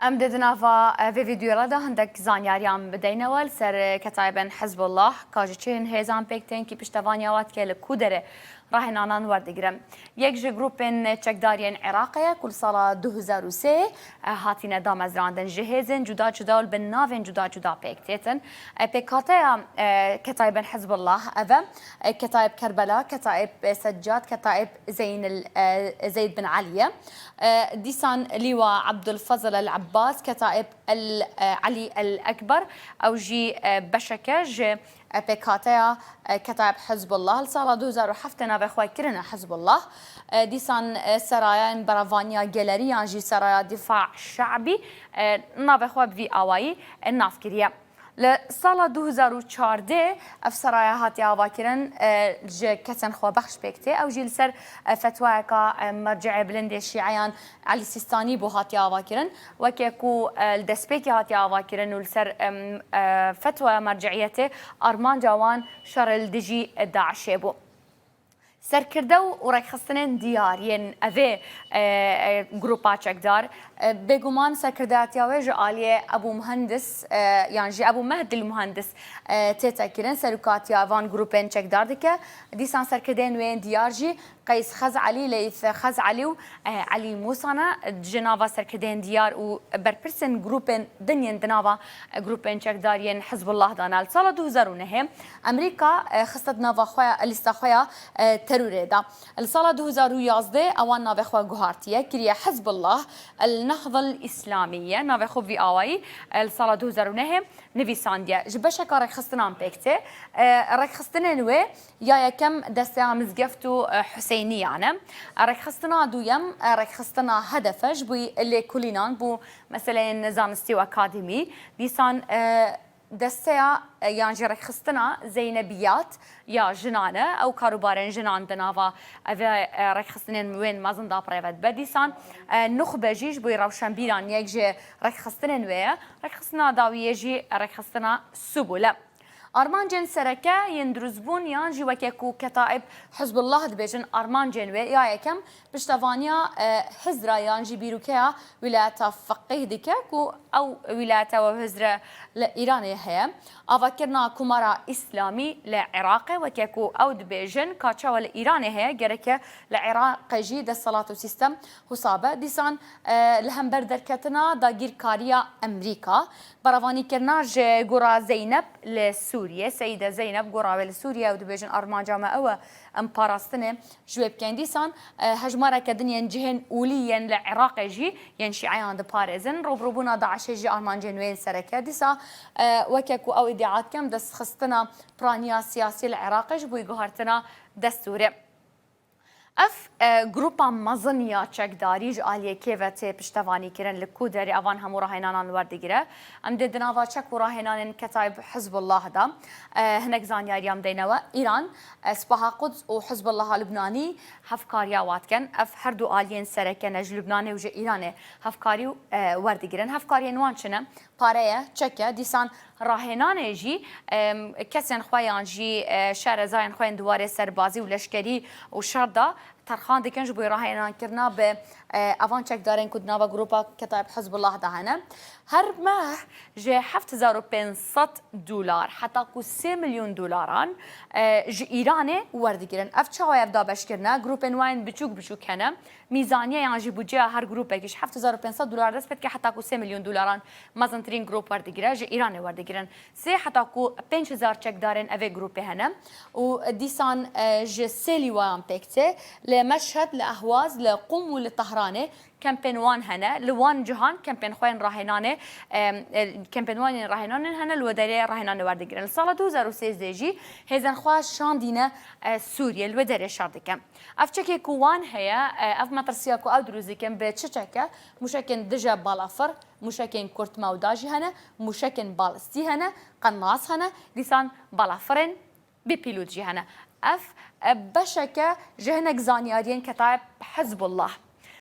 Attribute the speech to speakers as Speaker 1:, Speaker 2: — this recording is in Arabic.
Speaker 1: ام ددنافا في فيديو ردا هندك زانياريان بدينوال سر كتايبن حزب الله كاجيتشين هيزان بيكتين كي بيشتفانياوات كيل كودره راهن انان وردگرم یک جروپن چکدارین عراقیه کل سال 2003 هاتین دام از راندن جهازن جدا جدا و بالنافن جدا جدا پیکتن پیکاته کتایب حزب الله اوا کتایب کربلا کتایب سجاد کتایب زيد بن علي ديسان لواء عبد الفضل العباس كتائب علي الأكبر أو جي بشكة بكاتيا كتائب حزب الله السالة 2007 نافي خوي كرنا حزب الله ديسان سرايا برافانيا جاليريا جي سرايا دفاع شعبي نافي خوي بفي أواي الناف كريا لسال 2014 افسرايا هاتي آواكرن جي كتن خوا بخش بيكتي او جي لسر فتواكا مرجع بلند الشيعيان علي السيستاني بو هاتي آواكرن وكيكو الدسبيكي هاتي آواكرن ولسر فتوى مرجعيته ارمان جوان شر الدجي داعشي بو سرکردو و رخصتن دیارین اوه گروپا چکدار بگمان سرکرداتی آوه جالیه ابو مهندس يعني جي ابو مهدي المهندس تتاكرن سرکاتی آوان گروپن چکدار دکه دیسان سرکردن وين دیارجی قيس خز علي ليث خز علي و علي موسانا جنابا سركدين ديار و بربرسن جروبن دنيا دنابا جروبن چکدارين حزب الله دانال سال 2009 امريكا خصت نافا خويا الاستخويا تروري دا السال 2011 اوان نافا خويا جوهارتيه كريا حزب الله النهضه الاسلاميه نافا خو في اواي السال 2009 نفي سانديا جبشا كار خصتنا بيكتي رخصتنا نوي يا كم دستا مزقفتو حسيني أنا رخصتنا دويم رخصتنا هدفش بو اللي كلنا بو مثلا نظام استوى أكاديمي ديسان دستا يعني رخصتنا زينبيات يا جنانة أو كاروبارين جنان دنافا رخصتنا وين ما زندا بريفت بديسان نخبة جيش بو روشن بيران يجي رخصتنا نوية رخصتنا داوي يجي رخصتنا سبولة ارمان جن سركه يندرزبون يان جي وكيكو كتائب حزب الله دبيجن ارمان جن يا كم بشتفانيا هزرا يان جي بيروكيا ولاية فقيه ديكاكو او ولاية وهزرا لايراني هي افكرنا كمارا اسلامي لعراقي وكيكو او دبيجن كاتشا والايراني هي جركه لعراق جي دا الصلاه والسيستم حسابه ديسان لهم بردركتنا دا غير كاريا امريكا برافاني كرنا جورا زينب لسوريا سيده زينب جورا لسوريا ودبيجن ارمان جامعه او ام باراستنه جواب كان ديسان هجمره كدنيا جهن اوليا لعراق جي ينشي عيان د باريزن روبروبونا داعش جي ارمان جنوين سركه ديسا وكاكو او ادعاءات كم دس خصتنا برانيا سياسي العراق جبو يقهرتنا دستوري اف جروبا مزنيا چکداری جالیه کیوته پشتوانی کرن لکودری اوان همو راهنانان وردگیره ام ددناوا چک و راهنانن کتایب حزب الله دا هنک زانیاریام دینوا ایران سپاه قدس و حزب الله لبنانی هفکاریا واتکن اف هر دو آلین سرکن اج لبنانی و جه ایران هفکاری وردگیرن هفکاری نوانچنه پاره چکه دیسان راهنان جی کسین خویان جی شهر زاین خوین دواره سربازی و لشکری و شردا ترخان دكنج بو راهنان كرنا ب اوان چك دارين كدنا و جروبا كتاب حزب الله دهنا هر ماه جي 7500 دولار حتى كو 3 مليون دولاران جي ايراني وردگيرن اف چاوي افدا بشكرنا جروب وين بچوك هنا ميزانيه يعني جي بودجه هر جروب كيش 7500 دولار دست بك حتى كو 3 مليون دولاران مازنترين جروب وردگيره جي ايراني وردگيرن سي حتى كو 5000 چك دارين افي جروب هنا و ديسان جي سيلي وان بيكتي لمشهد لأهواز لقم ولطهرانة كامبين وان هنا لوان جهان كامبين خوين راهنانه كامبين وان راهنانه هنا الوداري راهنانه وردگرن سال 2013 جي هزن خواش شاندينا سوريا الوداري شاردكم افچكي كوان هيا اف مترسياكو او دروزيكم بتشچكه مشكن دجا بالافر مشكن كورت موداجي هنا مشكن بالستي هنا قناص هنا لسان بالافرن ببيلوت جي هنا اف بشكه جهنك زانيارين كتاب حزب الله